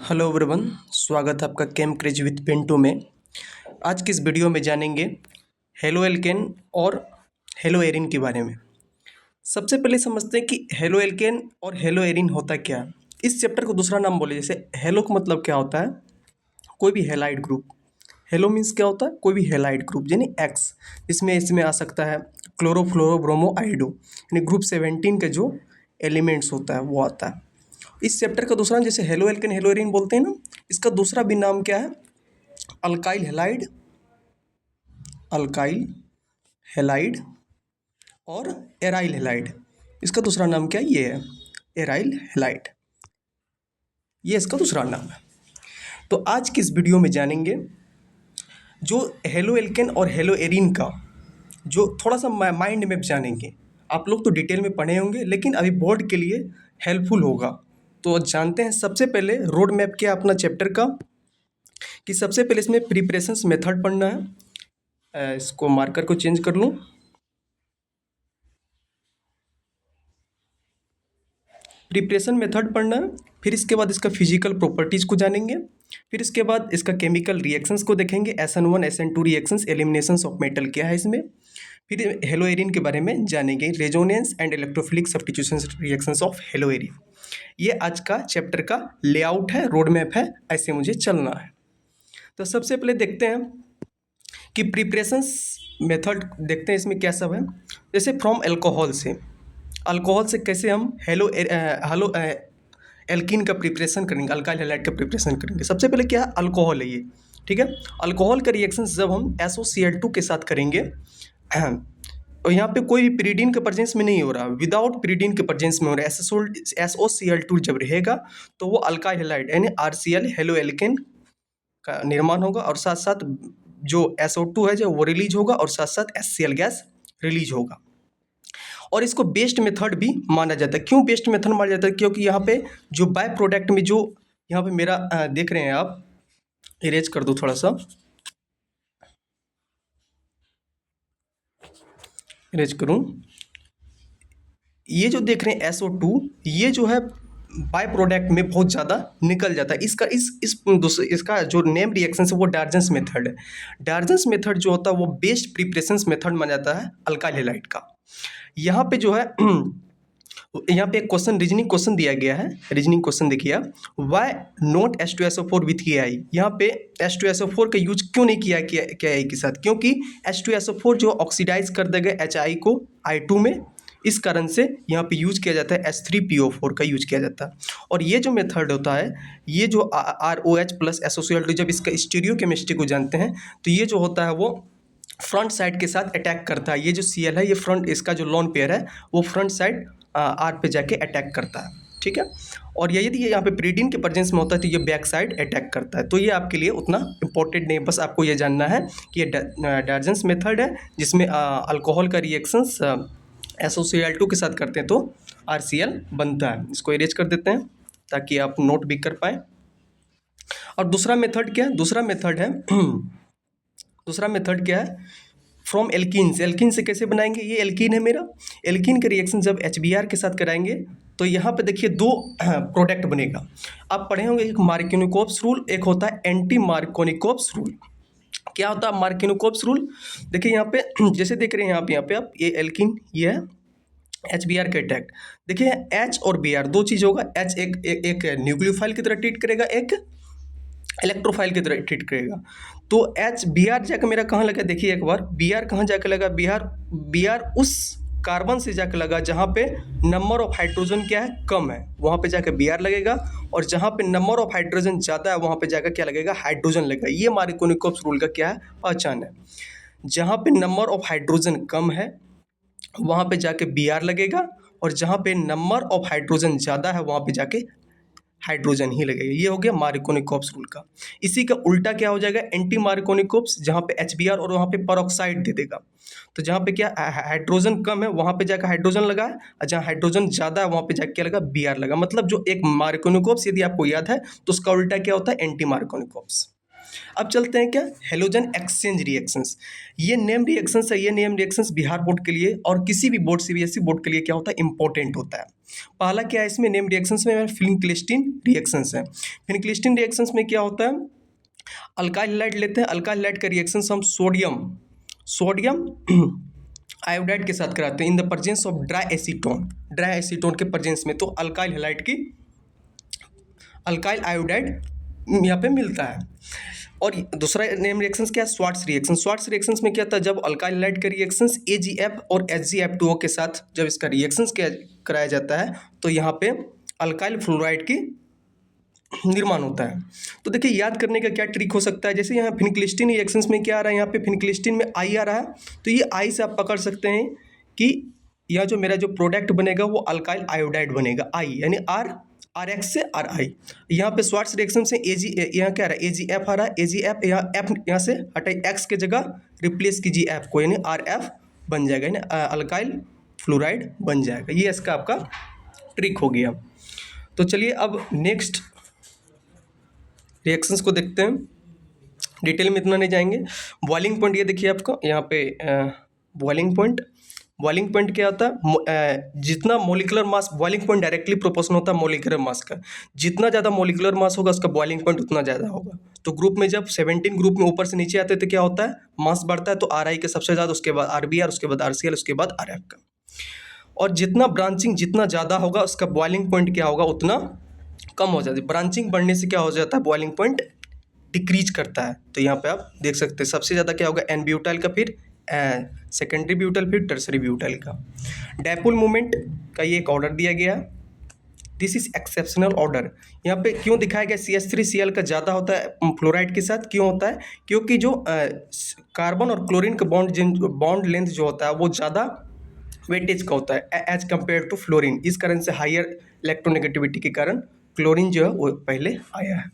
Hello everyone, स्वागत है आपका केम क्रेज विद पिंटू में। आज की इस वीडियो में जानेंगे हेलो एल्केन और हेलो एरिन के बारे में। सबसे पहले समझते हैं कि हेलो एल्केन और हेलो एरिन होता क्या है। इस चैप्टर को दूसरा नाम बोले, जैसे हेलो का मतलब क्या होता है, कोई भी हेलाइड ग्रुप। हेलो मीन्स क्या होता है, कोई भी हेलाइड ग्रुप यानी एक्स। इसमें आ सकता है क्लोरोफ्लोरो आइडो, यानी ग्रुप 17 के जो एलिमेंट्स होता है वो आता है। इस चैप्टर का दूसरा नाम, जैसे हेलो एल्केन हेलो एरिन बोलते हैं ना, इसका दूसरा भी नाम क्या है, अल्काइल हेलाइड, अल्काइल हेलाइड और एराइल हेलाइड। इसका दूसरा नाम क्या है, ये है एराइल हेलाइड, ये इसका दूसरा नाम है। तो आज की इस वीडियो में जानेंगे जो हेलो एल्केन और हेलो एरिन का जो थोड़ा सा माइंड मैप जानेंगे। आप लोग तो डिटेल में पढ़े होंगे, लेकिन अभी बोर्ड के लिए हेल्पफुल होगा। तो जानते हैं सबसे पहले रोड मैप क्या अपना चैप्टर का, कि सबसे पहले इसमें प्रिपरेशंस मेथड पढ़ना है। इसको मार्कर को चेंज कर लूँ। प्रिपरेशन मेथड पढ़ना है, फिर इसके बाद इसका फिजिकल प्रॉपर्टीज़ को जानेंगे, फिर इसके बाद इसका केमिकल रिएक्शंस को देखेंगे, SN1 SN2 reactions, eliminations of metal क्या है इसमें। फिर हेलो एरिन के बारे में जानेंगे, resonance and electrophilic substitution reactions of haloarene. ये आज का चैप्टर का लेआउट है, रोड मैप है, ऐसे मुझे चलना है। तो सबसे पहले देखते हैं कि प्रिपरेशंस मेथड देखते हैं इसमें क्या सब है। जैसे फ्रॉम अल्कोहल से कैसे हम हेलो एल्कीन का प्रिपरेशन करेंगे, अल्काइल हैलाइड का प्रिपरेशन करेंगे। सबसे पहले क्या है, अल्कोहल है ये, ठीक है। अल्कोहल का रिएक्शन जब हम SOCl2 के साथ करेंगे, और यहाँ पे कोई भी पिरीडीन के प्रेजेंस में नहीं हो रहा, विदाउट पिरीडीन के प्रेजेंस में हो रहा है। SOCl2 जब रहेगा तो वो अल्काइल हैलाइड यानी RCl हेलो एल्केन का निर्माण होगा, और साथ साथ जो SO2 है जो वो रिलीज होगा, और साथ साथ HCl गैस रिलीज होगा। और इसको बेस्ट मेथड भी माना जाता है। क्यों बेस्ट मेथड माना जाता है, क्योंकि यहाँ पे जो बाय प्रोडक्ट में जो यहाँ पे मेरा देख रहे हैं आप, इरेज कर दो थोड़ा सा, इरेज करूँ। ये जो देख रहे हैं SO2, ये जो है बाय प्रोडक्ट में बहुत ज़्यादा निकल जाता है। इसका जो नेम रिएक्शन है वो डार्जन्स मेथड है। डार्जन्स मेथड जो होता है वो बेस्ट प्रिपरेशंस मेथड माना जाता है अल्काइल हैलाइड का। यहाँ पे जो है यहाँ पे एक क्वेश्चन, रीजनिंग क्वेश्चन दिया गया है। रीजनिंग क्वेश्चन देखिए, why not H2SO4 with KI। यहाँ पे H2SO4 का यूज क्यों नहीं किया KI के साथ, क्योंकि H2SO4 जो ऑक्सीडाइज कर देगा HI को I2 में, इस कारण से यहाँ पे यूज किया जाता है H3PO4 का यूज किया जाता है। और ये जो मेथड होता है, ये जो ROH प्लस SOCl2, जब इसका स्टीरियो केमिस्ट्री को जानते हैं तो ये जो होता है वो फ्रंट साइड के साथ अटैक करता है। ये जो Cl है, ये फ्रंट, इसका जो लोन पेयर है वो फ्रंट साइड R पे जाके अटैक करता है, ठीक है। और ये यदि ये यहाँ पे पिरीडीन के प्रेजेंस में होता है तो ये बैक साइड अटैक करता है। तो ये आपके लिए उतना इंपॉर्टेंट नहीं है, बस आपको ये जानना है कि ये डार्जन्स मेथड है, जिसमें अल्कोहल का रिएक्शंस SOCl2 के साथ करते हैं तो RCl बनता है। इसको इरेज कर देते हैं ताकि आप नोट भी कर पाएँ। और दूसरा मेथड क्या है, दूसरा मेथड क्या है, फ्रॉम एल्कीन से। एल्कीन से कैसे बनाएंगे, ये एल्कीन है मेरा, एल्कीन का रिएक्शन जब HBr के साथ कराएंगे तो यहाँ पे देखिए दो प्रोडक्ट बनेगा। आप पढ़े होंगे, एक मार्किनोकोव्स रूल, एक होता है एंटी मार्कोनिकोव्स रूल। क्या होता है मार्किनोकोव्स रूल, देखिए यहाँ पे जैसे देख रहे हैं यहाँ पे आप, ये एल्कीन, ये है HBr का अटैक। देखिए H और Br दो चीज़ होगा। H एक न्यूक्लियोफाइल की तरह ट्रीट करेगा, एक इलेक्ट्रोफाइल की तरह ट्रीट करेगा। तो Br जाकर मेरा कहाँ लगा, देखिए एक बार Br कहाँ जाकर लगा, Br उस कार्बन से जाकर लगा जहाँ पे नंबर ऑफ हाइड्रोजन क्या है, कम है, वहाँ पे जाकर Br लगेगा। और जहाँ पे नंबर ऑफ हाइड्रोजन ज़्यादा है वहाँ पे जाकर क्या लगेगा, हाइड्रोजन लगेगा। ये मार्कोनिकोव्स रूल का क्या है, पहचान है। जहाँ पे नंबर ऑफ हाइड्रोजन कम है वहाँ पे जाके Br लगेगा, और जहाँ पे नंबर ऑफ हाइड्रोजन ज़्यादा है वहाँ पे जाके हाइड्रोजन ही लगेगा। ये हो गया मार्कोनिकोव्स रूल का। इसी का उल्टा क्या हो जाएगा, एंटी मार्कोनिकोव्स, जहाँ पे HBr और वहाँ पे परऑक्साइड दे देगा। तो जहाँ पे क्या हाइड्रोजन कम है वहाँ पे जाकर हाइड्रोजन लगा है, और जहाँ हाइड्रोजन ज़्यादा है वहाँ पे जाकर क्या लगा, Br लगा। मतलब जो एक मार्कोनिकोव्स यदि आपको याद है तो उसका उल्टा क्या होता है, एंटी मार्कोनिकोव्स। अब चलते हैं क्या, हेलोजन एक्सचेंज रिएक्शंस। ये नेम रिएक्शंस है, ये नेम रिएक्शंस बिहार बोर्ड के लिए और किसी भी बोर्ड CBSE बोर्ड के लिए क्या होता है, इंपॉर्टेंट होता है। पहला क्या है इसमें नेम रिएक्शंस में फिनक्लिस्टीन रिएक्शंस है। फिनक्लिस्टीन रिएक्शंस में क्या होता है, अल्काइल हैलाइड लेते हैं, अल्काइल हैलाइड का रिएक्शंस हम सोडियम आयोडाइड के साथ कराते हैं इन the presence of dry acetone के प्रेजेंस में, तो अल्काइल हैलाइड की अल्काइल आयोडाइड यहाँ पे मिलता है। और दूसरा नेम रिएक्शंस क्या है, स्वार्ट्स रिएक्शंस में क्या होता है, जब अल्काइल हैलाइड का रिएक्शंस AgF और HgF2O के साथ जब इसका रिएक्शंस कराया जाता है तो यहाँ पे अल्काइल फ्लोराइड की निर्माण होता है। तो देखिए याद करने का क्या ट्रिक हो सकता है, जैसे यहाँ फिनक्लिस्टीन रिएक्शंस में क्या आ रहा है, यहाँ पे फिनक्लिस्टीन में I आ रहा है, तो ये I से आप पकड़ सकते हैं कि यह जो मेरा जो प्रोडक्ट बनेगा वो अल्काइल आयोडाइड बनेगा, I यानी RX से RI। यहाँ पे स्वार्ट्स रिएक्शन से यहाँ क्या आ रहा है, AgF आ रहा है, AgF यहाँ F यहाँ से हटाई, X के जगह रिप्लेस कीजिए F को, यानी RF बन जाएगा, यानी अल्काइल फ्लोराइड बन जाएगा। ये इसका आपका ट्रिक हो गया। तो चलिए अब नेक्स्ट रिएक्शंस को देखते हैं, डिटेल में इतना नहीं जाएंगे। बॉइलिंग पॉइंट ये देखिए आपको यहाँ पे बॉइलिंग पॉइंट क्या होता है, जितना molecular mass, boiling point directly proportional होता है मोलिकुलर मास का, जितना ज़्यादा मोलिकुलर मास होगा उसका बॉइलिंग पॉइंट उतना ज़्यादा होगा। तो ग्रुप में जब 17 ग्रुप में ऊपर से नीचे आते हैं तो क्या होता है, मास बढ़ता है, तो RI के सबसे ज़्यादा, उसके बाद RBr, उसके बाद RCl, उसके बाद RF का। और जितना ब्रांचिंग जितना ज़्यादा होगा उसका बॉइलिंग पॉइंट क्या होगा उतना कम हो जाती है। ब्रांचिंग बढ़ने से क्या हो जाता है, बॉइलिंग पॉइंट डिक्रीज करता है। तो यहाँ पे आप देख सकते हैं सबसे ज़्यादा क्या होगा, एन ब्यूटाइल का, फिर सेकेंडरी ब्यूटाइल, फिर टर्सरी ब्यूटाइल का। डायपोल मूवमेंट का ये एक ऑर्डर दिया गया, दिस इज एक्सेप्शनल ऑर्डर। यहाँ पे क्यों दिखाया गया, CH3Cl का ज़्यादा होता है फ्लोराइड के साथ, क्यों होता है, क्योंकि जो कार्बन और क्लोरीन का बॉन्ड लेंथ जो होता है वो ज़्यादा वेटेज का होता है एज कम्पेयर टू फ्लोरीन। इस कारण से हाइयर इलेक्ट्रोनेगेटिविटी के कारण क्लोरीन जो है वो पहले आया है।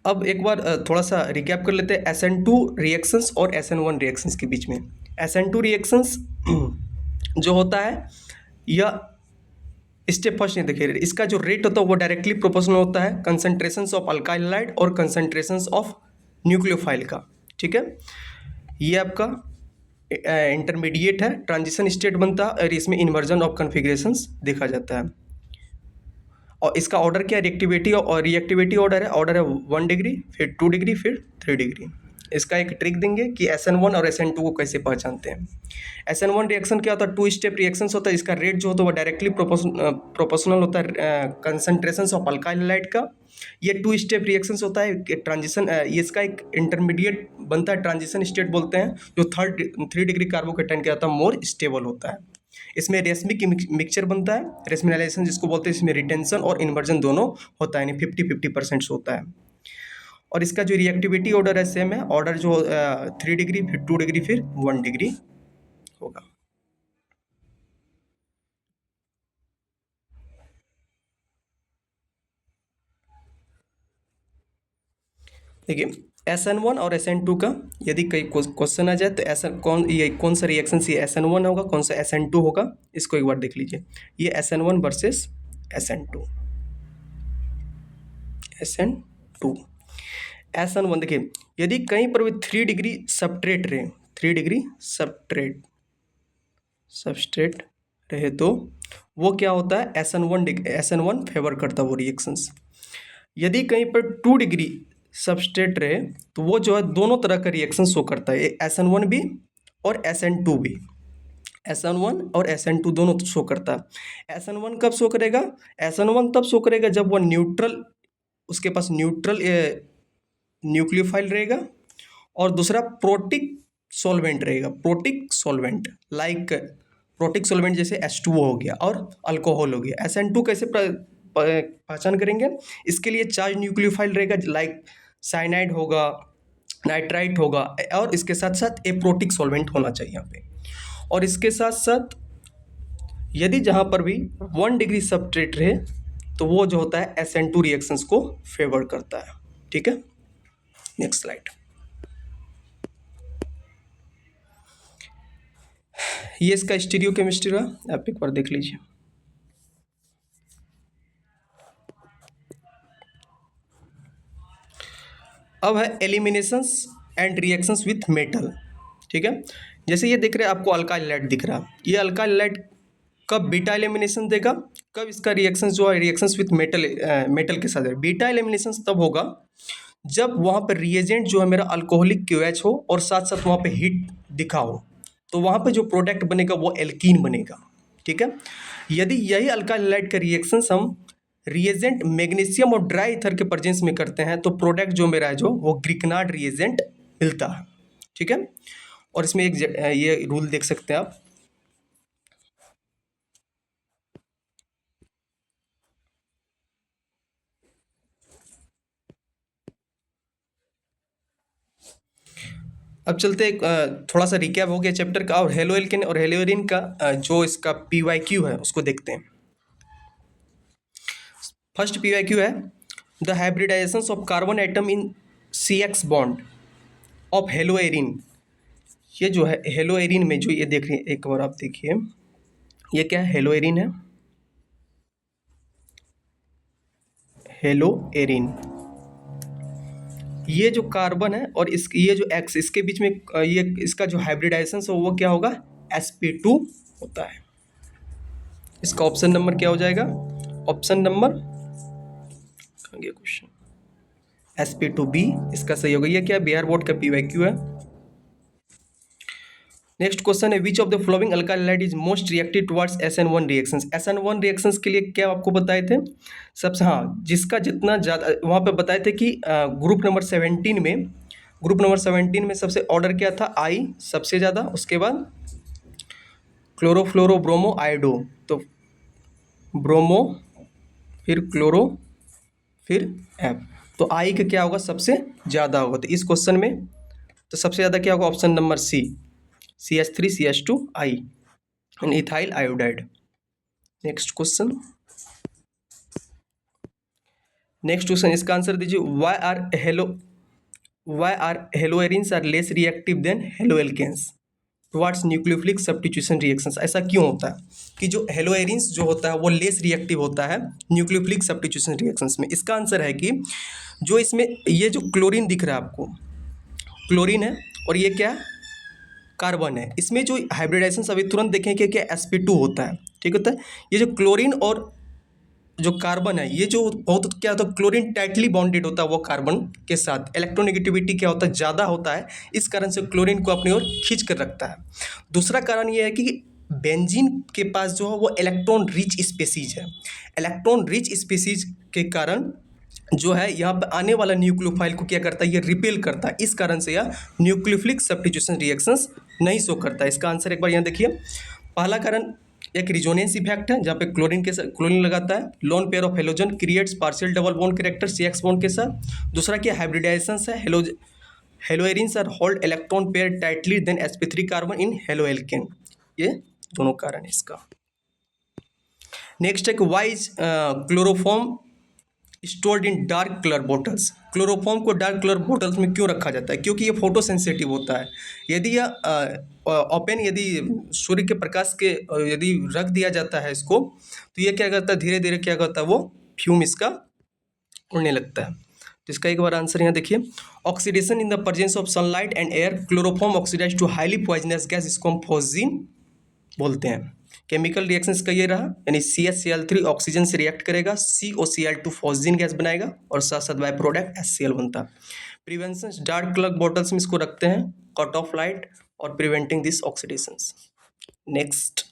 अब एक बार थोड़ा सा रिकैप कर लेते हैं SN2 रिएक्शंस और SN1 रिएक्शंस के बीच में। SN2 रिएक्शंस जो होता है यह स्टेप फर्स्ट नहीं देखिए, इसका जो रेट होता है वो डायरेक्टली प्रोपोर्शनल होता है कंसंट्रेशंस ऑफ अल्काइल हैलाइड और कंसंट्रेशंस ऑफ न्यूक्लियोफाइल का। ठीक है, ये आपका इंटरमीडिएट है, ट्रांजिशन स्टेट बनता है और इसमें इन्वर्जन ऑफ कन्फिग्रेशंस देखा जाता है। और इसका ऑर्डर क्या है, रिएक्टिविटी ऑर्डर है 1 डिग्री, फिर 2 डिग्री, फिर 3 डिग्री। इसका एक ट्रिक देंगे कि SN1 और SN2 को कैसे पहचानते हैं। SN1 रिएक्शन क्या होता है, 2 स्टेप रिएक्शंस होता है, इसका रेट जो होता है वो डायरेक्टली प्रोपोर्शनल होता है कंसंट्रेशंस ऑफ अल्काइल हैलाइड का। ये 2 स्टेप रिएक्शंस होता है, ट्रांजिशन, ये इसका एक इंटरमीडिएट बनता है, ट्रांजिशन स्टेट बोलते हैं, जो 3 डिग्री कार्बोकेटाइन क्या होता है, मोर स्टेबल होता है। इसमें रेशमिक मिक्सचर बनता है, रेशमिनाइजेशन जिसको बोलते हैं, इसमें रिटेंशन और इन्वर्जन दोनों होता है, यानी 50-50% होता है। और इसका जो रिएक्टिविटी ऑर्डर है सेम है, ऑर्डर जो 3 डिग्री, फिर 2 डिग्री, फिर 1 डिग्री होगा। देखिए SN1 और SN2 का यदि कई क्वेश्चन आ जाए तो कौन सा रिएक्शन ये SN1 होगा, कौन सा SN2 होगा, इसको एक बार देख लीजिए। ये SN1 वर्सेस SN2। SN1 देखिए, यदि कहीं पर भी 3 डिग्री सबस्ट्रेट रहे, 3 डिग्री सबस्ट्रेट रहे तो वो क्या होता है, SN1 फेवर करता है वो रिएक्शंस। यदि कहीं पर 2 डिग्री सबस्ट्रेट रहे तो वो जो है दोनों तरह का रिएक्शन शो करता है, SN1 भी और SN2 भी। SN1 और SN2 दोनों शो करता है। SN1 कब शो करेगा, SN1 तब शो करेगा जब वो न्यूट्रल, उसके पास न्यूट्रल न्यूक्लियोफाइल रहेगा, और दूसरा प्रोटिक सॉल्वेंट रहेगा, प्रोटिक सॉल्वेंट जैसे H2O हो गया और अल्कोहल हो गया। SN2 कैसे पहचान करेंगे, इसके लिए चार्ज न्यूक्लियोफाइल रहेगा, लाइक साइनाइड होगा, नाइट्राइट होगा, और इसके साथ साथ एप्रोटिक सॉल्वेंट होना चाहिए यहाँ पे। और इसके साथ साथ यदि जहाँ पर भी 1 डिग्री सबस्ट्रेट रहे तो वो जो होता है SN2 रिएक्शंस को फेवर करता है। ठीक है, नेक्स्ट स्लाइड। ये इसका स्टीरियोकेमिस्ट्री रहा, आप एक बार देख लीजिए। अब है eliminations and reactions with metal. ठीक है, जैसे ये दिख रहा है आपको अल्काइल हैलाइड दिख रहा है, ये अल्काइल हैलाइड कब बीटा एलिमिनेशन देगा, कब इसका रिएक्शन जो है रिएक्शंस विथ मेटल के साथ है। बीटा एलिमिनेशन तब होगा जब वहाँ पर रिएजेंट जो है मेरा अल्कोहलिक क्यूएच हो और साथ साथ वहाँ पे हीट दिखा हो, तो वहाँ पे जो प्रोडक्ट बनेगा वो एल्कीन बनेगा। ठीक है, यदि यही अल्काइल हैलाइड का रिएक्शंस हम रिएजेंट मैग्नीशियम और ड्राई ईथर के प्रेजेंस में करते हैं तो प्रोडक्ट जो मेरा है जो वो ग्रिकनार्ड रिएजेंट मिलता है। ठीक है, और इसमें एक ये रूल देख सकते हैं आप। अब चलते एक थोड़ा सा रिकैप हो गया चैप्टर का, और हेलो एल्केन और हेलो एरिन का जो इसका PYQ है उसको देखते हैं। फर्स्ट PYQ है the hybridisation of carbon atom in CX bond of haloarene. ये जो है हेलो एरिन में जो ये देख रहे हैं, एक बार आप देखिए, ये क्या है, हेलो एरिन है, हेलो एरिन। ये जो कार्बन है और इस ये जो एक्स इसके बीच में ये इसका जो हाइब्रिडाइजेशन है वो क्या होगा, sp2 होता है। इसका ऑप्शन नंबर क्या हो जाएगा, ऑप्शन नंबर क्वेश्चन sp2b इसका सही होगा। ये क्या है, बिहार बोर्ड का PYQ है। नेक्स्ट क्वेश्चन है which of the following alkyl halide is most reactive towards SN1 reactions. SN1 reactions के लिए क्या आपको बताए थे सबसे, हाँ, जिसका जितना ज़्यादा वहाँ पे बताए थे कि ग्रुप नंबर 17 में सबसे ऑर्डर क्या था, I सबसे ज़्यादा, उसके बाद क्लोरोफ्लोरो ब्रोमो आयोडो, तो ब्रोमो फिर क्लोरो फिर F, तो I का क्या होगा, सबसे ज़्यादा होगा। तो इस क्वेश्चन में तो सबसे ज़्यादा क्या होगा, option number C CH3 CH2 I and ethyl iodide. Next question इसका आंसर दीजिए। Why are haloarenes are less reactive than haloalkanes towards nucleophilic substitution reactions. ऐसा क्यों होता है कि जो हेलोएरिन्स जो होता है वो लेस रिएक्टिव होता है न्यूक्लियोफिलिक सब्स्टिट्यूशन रिएक्शंस में। इसका आंसर है कि जो इसमें ये जो क्लोरीन दिख रहा है आपको, क्लोरीन है और ये क्या है, कार्बन है, इसमें जो हाइब्रिडाइजेशन अभी तुरंत देखेंगे कि sp2 होता है। ठीक होता है, ये जो क्लोरीन और जो कार्बन है ये जो बहुत क्या होता है, क्लोरीन टाइटली बॉन्डेड होता है वो कार्बन के साथ, इलेक्ट्रोनेगेटिविटी क्या होता है, ज़्यादा होता है, इस कारण से क्लोरीन को अपनी ओर खींच कर रखता है। दूसरा कारण ये है कि बेंजीन के पास जो है वो इलेक्ट्रॉन रिच स्पेसीज है, इलेक्ट्रॉन रिच स्पेसीज के कारण जो है यहाँ पे आने वाला न्यूक्लियोफाइल को क्या करता है, ये रिपेल करता है, इस कारण से यह न्यूक्लियोफिलिक सब्स्टिट्यूशन रिएक्शंस नहीं शो करता है। इसका आंसर एक बार यहाँ देखिए, पहला कारण एक रिजोनेंस इफेक्ट है जहाँ पे क्लोरीन लगाता है, lone pair of halogen creates partial double bond character CX bond के साथ। दूसरा क्या हाइब्रिडाइजेशन है, haloarenes are hold electron pair tightly than sp3 carbon in haloalkane, ये दोनों कारण है इसका। नेक्स्ट है कि why is chloroform stored in dark colour bottles. Chloroform को डार्क कलर बोटल्स में क्यों रखा जाता है, क्योंकि ये फोटो सेंसिटिव होता है। यदि यह ओपन यदि सूर्य के प्रकाश के यदि रख दिया जाता है इसको, तो ये क्या करता है, धीरे धीरे क्या करता है, वो फ्यूम इसका उड़ने लगता है। तो इसका एक बार आंसर यहाँ देखिए, oxidation in the presence of sunlight and air, chloroform oxidise to highly poisonous gas, इसको हम फोजिन बोलते हैं। केमिकल रिएक्शंस का ये रहा, यानी CH-Cl3 ऑक्सीजन से रिएक्ट करेगा, COCl2 फॉस्जिन गैस बनाएगा और साथ साथ बाय प्रोडक्ट HCl बनता है। प्रिवेंशन डार्क कलर बॉटल्स में इसको रखते हैं, कट ऑफ लाइट और preventing this oxidations. Next,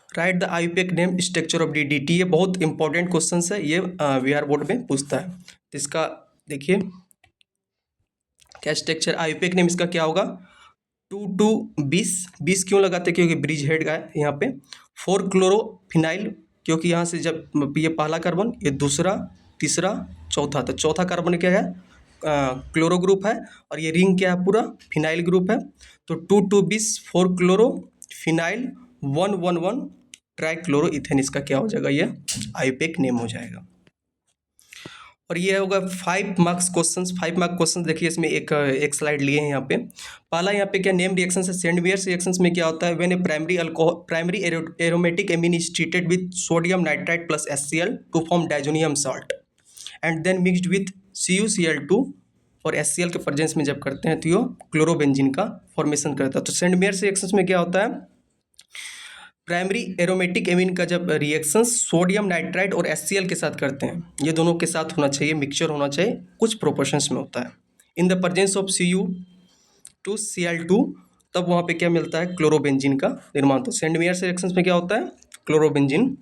right the IUPAC name structure of DDT। ये बहुत इंपॉर्टेंट क्वेश्चन है, ये बिहार बोर्ड में पूछता है। तो इसका देखिए क्या स्ट्रक्चर, IUPAC नेम इसका क्या होगा, 2,2,20 क्यों लगाते हैं, क्योंकि ब्रिज हेड का है यहाँ पे। 4 क्लोरोफिनाइल, क्योंकि यहाँ से जब ये पहला कार्बन, ये दूसरा, तीसरा, चौथा, तो चौथा कार्बन क्या है, क्लोरो ग्रुप है, और ये रिंग क्या है, पूरा फिनाइल ग्रुप है। तो 2,2,20 4 क्लोरोफिनाइल 1,1,1 ट्राई क्लोरो इथेन, इसका क्या हो जाएगा, ये IUPAC नेम हो जाएगा। और ये होगा 5 मार्क्स क्वेश्चंस। 5 मार्क क्वेश्चंस देखिए, इसमें एक स्लाइड लिए हैं यहाँ पे। पहला यहाँ पे क्या नेम रिएक्शन है, सेंडवियर्स रिएक्शंस में क्या होता है, when a primary aromatic amine is treated with sodium nitrite plus HCl to form diazonium salt and then mixed with CuCl2 और HCl के प्रेजेंस में जब करते हैं तो ये क्लोरोबेंजीन का फॉर्मेशन करता है। तो सेंट मेयर्स रिएक्शंस में क्या होता है, प्राइमरी एरोमेटिक एमीन का जब रिएक्शन सोडियम नाइट्राइट और HCl के साथ करते हैं, ये दोनों के साथ होना चाहिए, मिक्सचर होना चाहिए, कुछ प्रोपोर्शंस में होता है। इन द प्रेजेंस ऑफ Cu2Cl2 तब वहाँ पे क्या मिलता है, क्लोरोबेंजीन का निर्माण। तो सेंट मेयर्स रिएक्शंस में क्या होता है, क्लोरोबेंजीन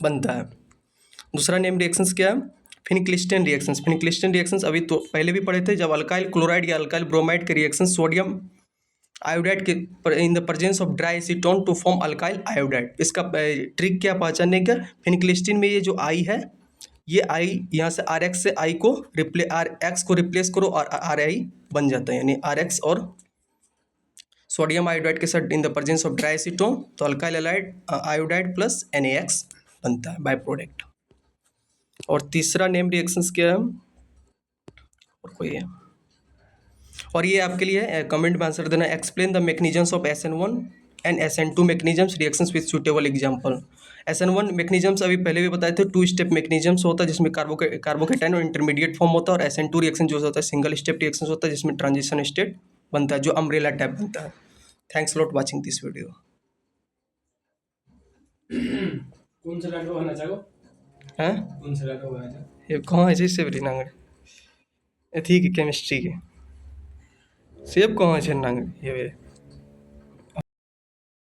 बनता है। दूसरा नेम रिएक्शंस क्या है, फिनिक्लिस्टन रिएक्शंस। फिनिक्लिस्टन रिएक्शंस अभी तो पहले भी पढ़े थे, जब अल्काइल क्लोराइड या अल्काइल ब्रोमाइड के रिएक्शन सोडियम आयोडाइड के in the presence of dry acetone to form alkyl iodide. इसका ट्रिक क्या पहचानने का, फिनिक्लिस्टिन में ये जो आई है, ये आई यहाँ से RX से आई को RX को रिप्लेस करो और RI बन जाता है, यानी RX और सोडियम आयोडाइड के साथ इन the presence of dry acetone तो अल्काइल आयोडाइड प्लस NaX बनता है बाय प्रोडक्ट। और तीसरा नेम रिएक्शंस क्या है, और कोई है, और ये आपके लिए कमेंट में आंसर देना, explain the mechanisms of SN1 and SN2 mechanisms reactions with suitable example. SN1 mechanisms अभी पहले भी बताए थे, 2 स्टेप मैकेनिज्म्स होता है जिसमें कार्बोकेटाइन और इंटरमीडिएट फॉर्म होता है, और SN2 रिएक्शन जो होता है सिंगल स्टेप रिएक्शन होता है जिसमें ट्रांजिशन स्टेट बनता है, जो अम्ब्रेला टाइप बनता है। Thanks lot watching this video. कौन सा लड़का होना चाहो, हैं कौन सा लड़का होना चाहो, ये कहाँ है जैसे भी नांगड़, ठीक है केमिस्ट्री के सेब कहाँ है नांगड़ ये